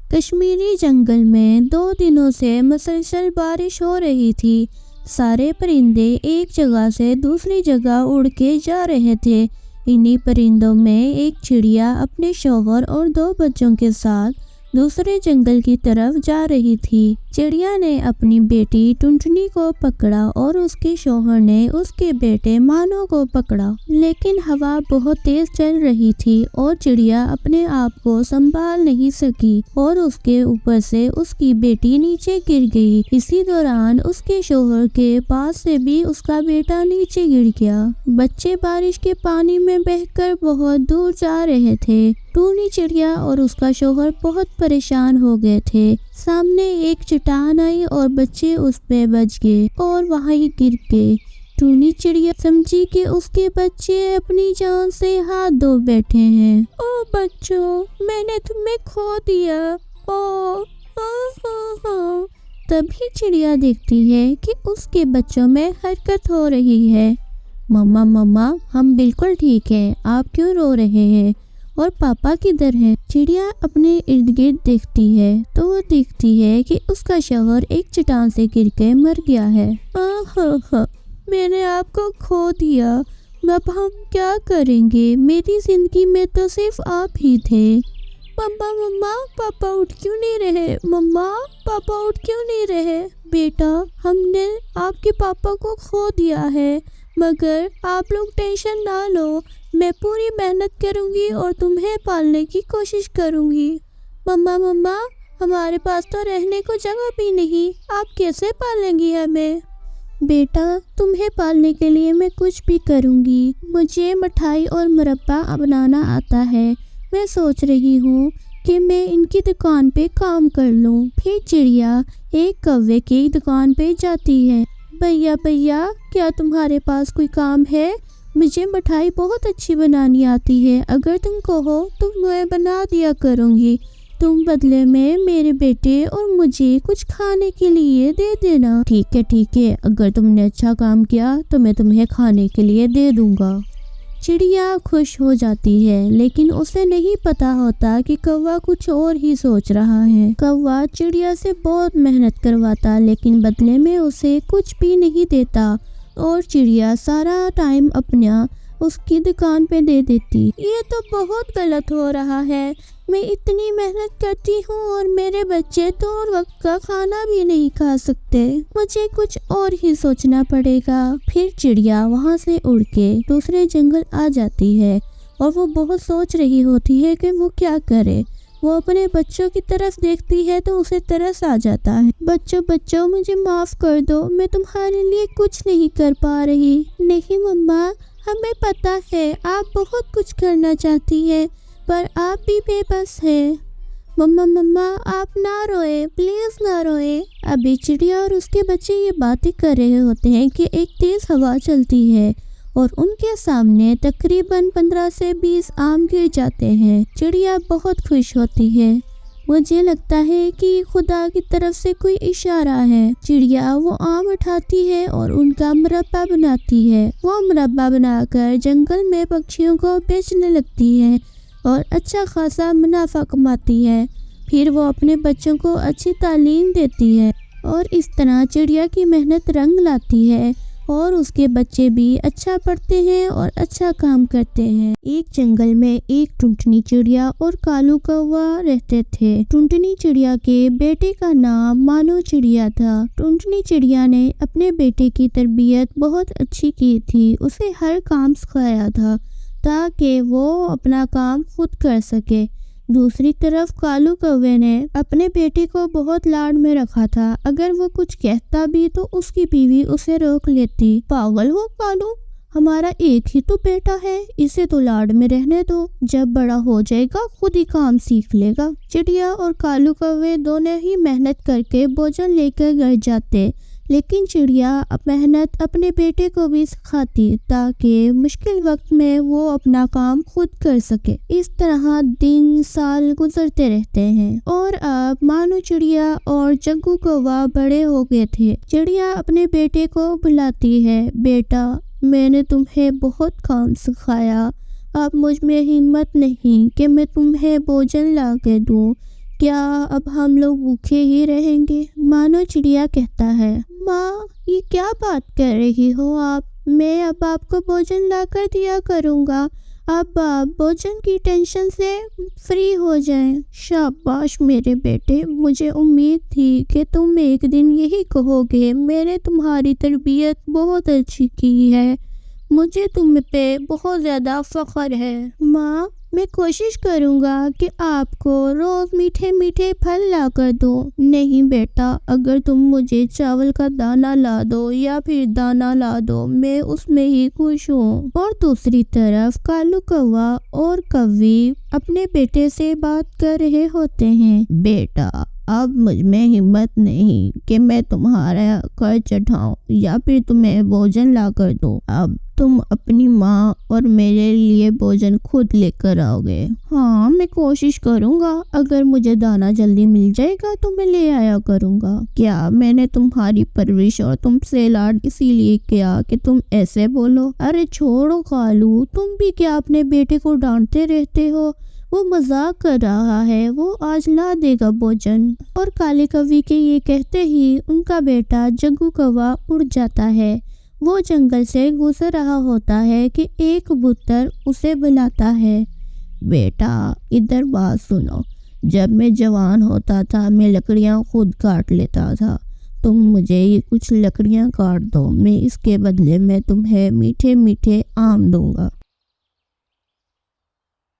کشمیری جنگل میں 2 دنوں سے مسلسل بارش ہو رہی تھی۔ سارے پرندے ایک جگہ سے دوسری جگہ اڑ کے جا رہے تھے۔ انہی پرندوں میں ایک چڑیا اپنے شوہر اور 2 بچوں کے ساتھ دوسرے جنگل کی طرف جا رہی تھی۔ چڑیا نے اپنی بیٹی ٹنٹنی کو پکڑا اور اس کے شوہر نے اس کے بیٹے مانو کو پکڑا، لیکن ہوا بہت تیز چل رہی تھی اور چڑیا اپنے آپ کو سنبھال نہیں سکی اور اس کے اوپر سے اس کی بیٹی نیچے گر گئی۔ اسی دوران اس کے شوہر کے پاس سے بھی اس کا بیٹا نیچے گر گیا۔ بچے بارش کے پانی میں بہہ کر بہت دور جا رہے تھے۔ ٹونی چڑیا اور اس کا شوہر بہت پریشان ہو گئے تھے۔ سامنے ایک چٹان آئی اور بچے اس پہ بچ گئے اور وہیں گر گئے۔ ٹونی چڑیا سمجھی کہ اس کے بچے اپنی جان سے ہاتھ دھو بیٹھے ہیں۔ او بچوں، میں نے تمہیں کھو دیا۔ تبھی چڑیا دیکھتی ہے کہ اس کے بچوں میں حرکت ہو رہی ہے۔ مما ہم بالکل ٹھیک ہیں، آپ کیوں رو رہے ہیں؟ اور پاپا کدھر ہیں؟ چڑیا اپنے ارد گرد دیکھتی ہے تو وہ دیکھتی ہے کہ اس کا شوہر ایک چٹان سے گر کے مر گیا ہے۔ میں نے آپ کو کھو دیا، اب ہم کیا کریں گے؟ میری زندگی میں تو صرف آپ ہی تھے۔ مما پاپا اٹھ کیوں نہیں رہے؟ مما پاپا اٹھ کیوں نہیں رہے؟ بیٹا، ہم نے آپ کے پاپا کو کھو دیا ہے، مگر آپ لوگ ٹینشن نہ لو، میں پوری محنت کروں گی اور تمہیں پالنے کی کوشش کروں گی۔ مما ہمارے پاس تو رہنے کو جگہ بھی نہیں، آپ کیسے پالیں گی ہمیں؟ بیٹا، تمہیں پالنے کے لیے میں کچھ بھی کروں گی۔ مجھے مٹھائی اور مربع بنانا آتا ہے، میں سوچ رہی ہوں کہ میں ان کی دکان پہ کام کر لوں۔ پھر چڑیا ایک کوے کی دکان پہ جاتی ہے۔ بھیا کیا تمہارے پاس کوئی کام ہے؟ مجھے مٹھائی بہت اچھی بنانی آتی ہے، اگر تم کہو تو میں بنا دیا کروں گی، تم بدلے میں میرے بیٹے اور مجھے کچھ کھانے کے لیے دے دینا۔ ٹھیک ہے، اگر تم نے اچھا کام کیا تو میں تمہیں کھانے کے لیے دے دوں گا۔ چڑیا خوش ہو جاتی ہے، لیکن اسے نہیں پتا ہوتا کہ کوا کچھ اور ہی سوچ رہا ہے۔ کوا چڑیا سے بہت محنت کرواتا، لیکن بدلے میں اسے کچھ بھی نہیں دیتا اور چڑیا سارا ٹائم اپنا اس کی دکان پہ دے دیتی۔ یہ تو بہت غلط ہو رہا ہے، میں اتنی محنت کرتی ہوں اور میرے بچے 2 وقت کا کھانا بھی نہیں کھا سکتے، مجھے کچھ اور ہی سوچنا پڑے گا۔ پھر چڑیا وہاں سے اڑ کے دوسرے جنگل آ جاتی ہے اور وہ بہت سوچ رہی ہوتی ہے کہ وہ کیا کرے۔ وہ اپنے بچوں کی طرف دیکھتی ہے تو اسے ترس آ جاتا ہے۔ بچوں مجھے معاف کر دو، میں تمہارے لیے کچھ نہیں کر پا رہی۔ نہیں مما، ہمیں پتا ہے آپ بہت کچھ کرنا چاہتی ہیں، پر آپ بھی بے بس ہیں۔ مما آپ نہ روئے، پلیز نہ روئے۔ ابھی چڑیا اور اس کے بچے یہ باتیں کر رہے ہوتے ہیں کہ ایک تیز ہوا چلتی ہے اور ان کے سامنے تقریباً 15 سے 20 آم گر جاتے ہیں۔ چڑیا بہت خوش ہوتی ہے، مجھے لگتا ہے کہ خدا کی طرف سے کوئی اشارہ ہے۔ چڑیا وہ آم اٹھاتی ہے اور ان کا مربع بناتی ہے۔ وہ مربع بنا کر جنگل میں پکشیوں کو بیچنے لگتی ہے اور اچھا خاصا منافع کماتی ہے۔ پھر وہ اپنے بچوں کو اچھی تعلیم دیتی ہے اور اس طرح چڑیا کی محنت رنگ لاتی ہے اور اس کے بچے بھی اچھا پڑھتے ہیں اور اچھا کام کرتے ہیں۔ ایک جنگل میں ایک ٹنٹنی چڑیا اور کالو کوا رہتے تھے۔ ٹنٹنی چڑیا کے بیٹے کا نام مانو چڑیا تھا۔ ٹنٹنی چڑیا نے اپنے بیٹے کی تربیت بہت اچھی کی تھی، اسے ہر کام سکھایا تھا تاکہ وہ اپنا کام خود کر سکے۔ دوسری طرف کالو کوے نے اپنے بیٹے کو بہت لاڈ میں رکھا تھا، اگر وہ کچھ کہتا بھی تو اس کی بیوی اسے روک لیتی۔ پاگل ہو کالو، ہمارا ایک ہی تو بیٹا ہے، اسے تو لاڈ میں رہنے دو، جب بڑا ہو جائے گا خود ہی کام سیکھ لے گا۔ چڑیا اور کالو کوے دونوں ہی محنت کر کے بھوجن لے کر گھر جاتے، لیکن چڑیا محنت اپنے بیٹے کو بھی سکھاتی تاکہ مشکل وقت میں وہ اپنا کام خود کر سکے۔ اس طرح دن سال گزرتے رہتے ہیں اور اب مانو چڑیا اور جگو کوا بڑے ہو گئے تھے۔ چڑیا اپنے بیٹے کو بلاتی ہے، بیٹا میں نے تمہیں بہت کام سکھایا، اب مجھ میں ہمت نہیں کہ میں تمہیں بھوجن لا کے دوں، کیا اب ہم لوگ بھوکے ہی رہیں گے؟ مانو چڑیا کہتا ہے، ماں یہ کیا بات کر رہی ہو آپ؟ میں اب آپ کو بھوجن لا کر دیا کروں گا، اب آپ بھوجن کی ٹینشن سے فری ہو جائیں۔ شاباش میرے بیٹے، مجھے امید تھی کہ تم ایک دن یہی کہو گے، میں نے تمہاری تربیت بہت اچھی کی ہے، مجھے تم پہ بہت زیادہ فخر ہے۔ ماں میں کوشش کروں گا کہ آپ کو روز میٹھے میٹھے پھل لا کر دوں۔ نہیں بیٹا، اگر تم مجھے چاول کا دانہ لا دو یا پھر دانہ لا دو، میں اس میں ہی خوش ہوں۔ اور دوسری طرف کالو کوا اور کوی اپنے بیٹے سے بات کر رہے ہوتے ہیں۔ بیٹا اب مجھ میں ہمت نہیں کہ میں تمہارا خرچ اٹھاؤں یا پھر تمہیں بھوجن لا کر دوں، اب تم اپنی ماں اور میرے لیے بھوجن خود لے کر آؤ گے۔ ہاں میں کوشش کروں گا، اگر مجھے دانہ جلدی مل جائے گا تو میں لے آیا کروں گا۔ کیا میں نے تمہاری پرورش اور تم سے لاڈ اسی لیے کیا کہ تم ایسے بولو؟ ارے چھوڑو کالو، تم بھی کیا اپنے بیٹے کو ڈانٹتے رہتے ہو، وہ مذاق کر رہا ہے، وہ آج لا دے گا بھوجن۔ اور کالے کوی کے یہ کہتے ہی ان کا بیٹا جگو کوا اڑ جاتا ہے۔ وہ جنگل سے گزر رہا ہوتا ہے کہ ایک کبوتر اسے بلاتا ہے، بیٹا ادھر بات سنو، جب میں جوان ہوتا تھا میں لکڑیاں خود کاٹ لیتا تھا، تم مجھے یہ کچھ لکڑیاں کاٹ دو، میں اس کے بدلے میں تمہیں میٹھے میٹھے آم دوں گا۔